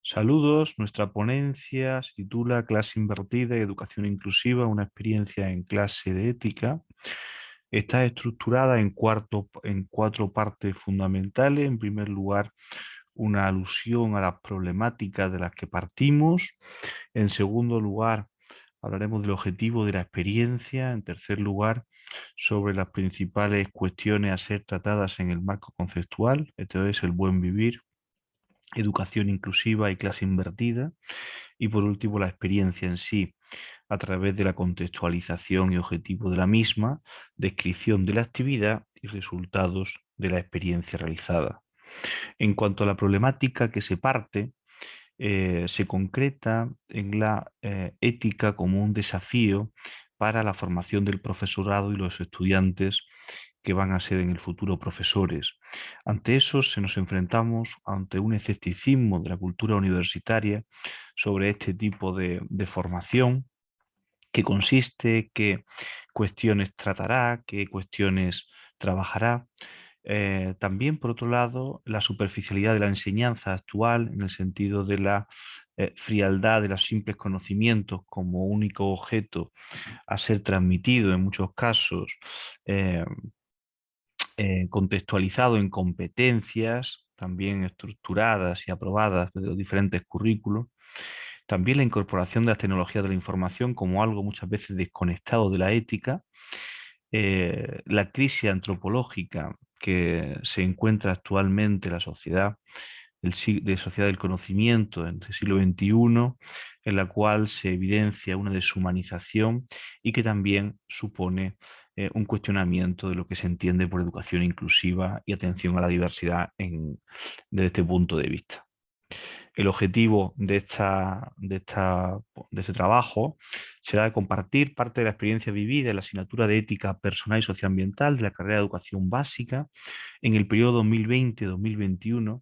Saludos, nuestra ponencia se titula Clase invertida y educación inclusiva, una experiencia en clase de ética. Está estructurada en cuatro partes fundamentales. En primer lugar, una alusión a las problemáticas de las que partimos. En segundo lugar, hablaremos del objetivo de la experiencia. En tercer lugar, sobre las principales cuestiones a ser tratadas en el marco conceptual, esto es el buen vivir, educación inclusiva y clase invertida. Y por último, la experiencia en sí, a través de la contextualización y objetivo de la misma, descripción de la actividad y resultados de la experiencia realizada. En cuanto a la problemática que se parte, se concreta en la ética como un desafío para la formación del profesorado y los estudiantes que van a ser en el futuro profesores. Ante eso nos enfrentamos ante un escepticismo de la cultura universitaria sobre este tipo de formación, que consiste, qué cuestiones tratará, qué cuestiones trabajará. También, por otro lado, la superficialidad de la enseñanza actual, en el sentido de la frialdad de los simples conocimientos como único objeto a ser transmitido en muchos casos, eh, contextualizado en competencias, también estructuradas y aprobadas de los diferentes currículos. También la incorporación de las tecnologías de la información como algo muchas veces desconectado de la ética, la crisis antropológica que se encuentra actualmente en la sociedad, de sociedad del conocimiento en el siglo XXI, en la cual se evidencia una deshumanización y que también supone un cuestionamiento de lo que se entiende por educación inclusiva y atención a la diversidad desde este punto de vista. El objetivo de este trabajo será compartir parte de la experiencia vivida en la asignatura de ética personal y socioambiental de la carrera de educación básica en el periodo 2020-2021,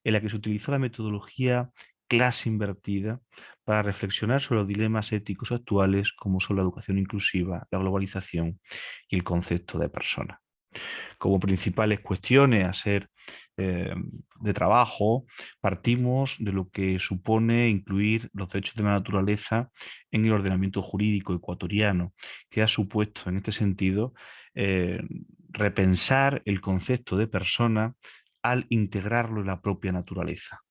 en la que se utilizó la metodología clase invertida para reflexionar sobre los dilemas éticos actuales como son la educación inclusiva, la globalización y el concepto de persona. Como principales cuestiones a ser eh, de trabajo, partimos de lo que supone incluir los derechos de la naturaleza en el ordenamiento jurídico ecuatoriano, que ha supuesto en este sentido eh, repensar el concepto de persona al integrarlo en la propia naturaleza.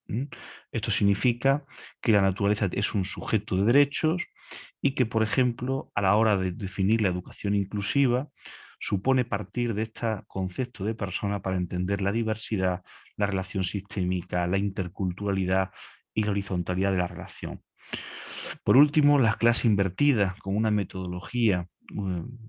Esto significa que la naturaleza es un sujeto de derechos y que, por ejemplo, a la hora de definir la educación inclusiva, supone partir de este concepto de persona para entender la diversidad, la relación sistémica, la interculturalidad y la horizontalidad de la relación. Por último, las clases invertidas con una metodología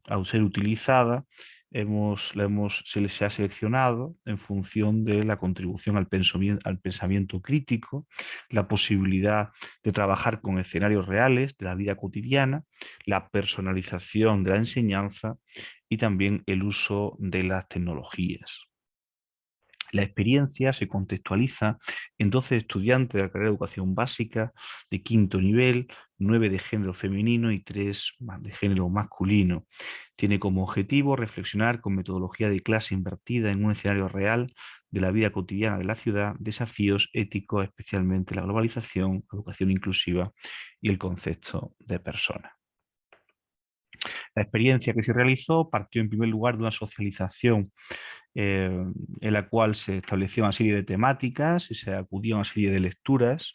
a ser utilizada, se ha seleccionado en función de la contribución al pensamiento crítico, la posibilidad de trabajar con escenarios reales de la vida cotidiana, la personalización de la enseñanza y también el uso de las tecnologías. La experiencia se contextualiza en 12 estudiantes de la carrera de educación básica de quinto nivel, 9 de género femenino y 3 de género masculino. Tiene como objetivo reflexionar con metodología de clase invertida en un escenario real de la vida cotidiana de la ciudad, desafíos éticos, especialmente la globalización, la educación inclusiva y el concepto de persona. La experiencia que se realizó partió en primer lugar de una socialización en la cual se estableció una serie de temáticas y se acudió a una serie de lecturas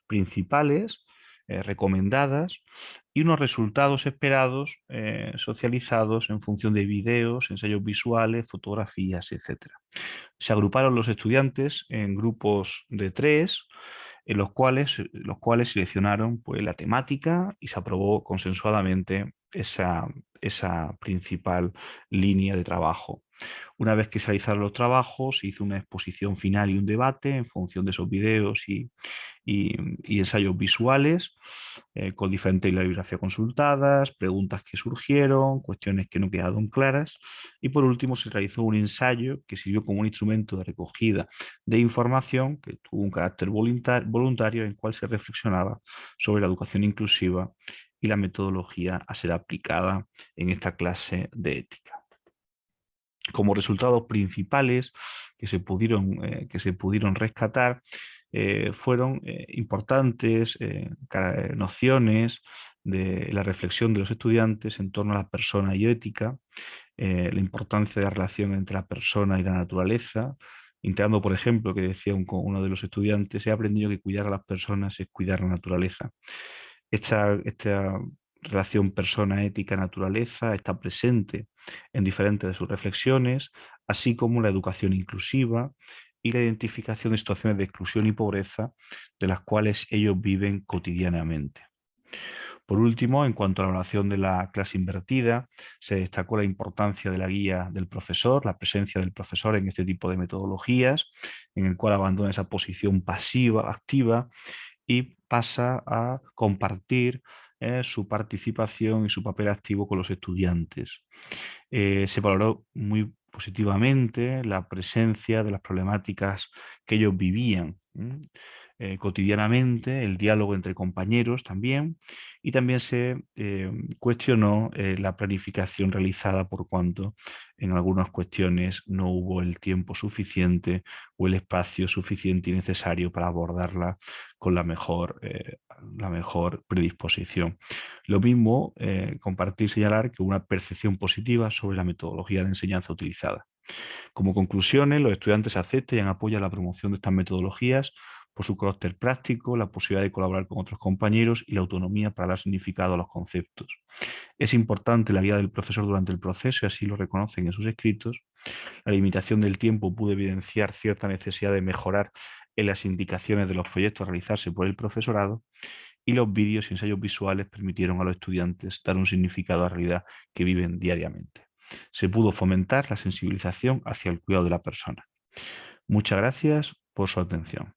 principales, recomendadas, y unos resultados esperados socializados en función de videos, ensayos visuales, fotografías, etc. Se agruparon los estudiantes en grupos de 3, en los cuales seleccionaron pues, la temática y se aprobó consensuadamente esa principal línea de trabajo. Una vez que se realizaron los trabajos, se hizo una exposición final y un debate en función de esos videos y ensayos visuales, con diferentes bibliografías consultadas, preguntas que surgieron, cuestiones que no quedaron claras. Y por último, se realizó un ensayo que sirvió como un instrumento de recogida de información que tuvo un carácter voluntario en el cual se reflexionaba sobre la educación inclusiva y la metodología a ser aplicada en esta clase de ética. Como resultados principales que se pudieron rescatar, fueron importantes nociones de la reflexión de los estudiantes en torno a la persona y ética, la importancia de la relación entre la persona y la naturaleza, integrando, por ejemplo, que decía uno de los estudiantes: he aprendido que cuidar a las personas es cuidar la naturaleza. Esta relación persona-ética-naturaleza está presente en diferentes de sus reflexiones, así como la educación inclusiva y la identificación de situaciones de exclusión y pobreza de las cuales ellos viven cotidianamente. Por último, en cuanto a la evaluación de la clase invertida, se destacó la importancia de la guía del profesor, la presencia del profesor en este tipo de metodologías, en el cual abandona esa posición pasiva, activa, y pasa a compartir su participación y su papel activo con los estudiantes. Se valoró muy positivamente la presencia de las problemáticas que ellos vivían cotidianamente, el diálogo entre compañeros también, y también se cuestionó la planificación realizada, por cuanto en algunas cuestiones no hubo el tiempo suficiente o el espacio suficiente y necesario para abordarla con la mejor predisposición. Lo mismo, compartir y señalar que una percepción positiva sobre la metodología de enseñanza utilizada. Como conclusiones, los estudiantes aceptan y apoyan la promoción de estas metodologías por su carácter práctico, la posibilidad de colaborar con otros compañeros y la autonomía para dar significado a los conceptos. Es importante la guía del profesor durante el proceso, y así lo reconocen en sus escritos. La limitación del tiempo pudo evidenciar cierta necesidad de mejorar en las indicaciones de los proyectos a realizarse por el profesorado, y los vídeos y ensayos visuales permitieron a los estudiantes dar un significado a la realidad que viven diariamente. Se pudo fomentar la sensibilización hacia el cuidado de la persona. Muchas gracias por su atención.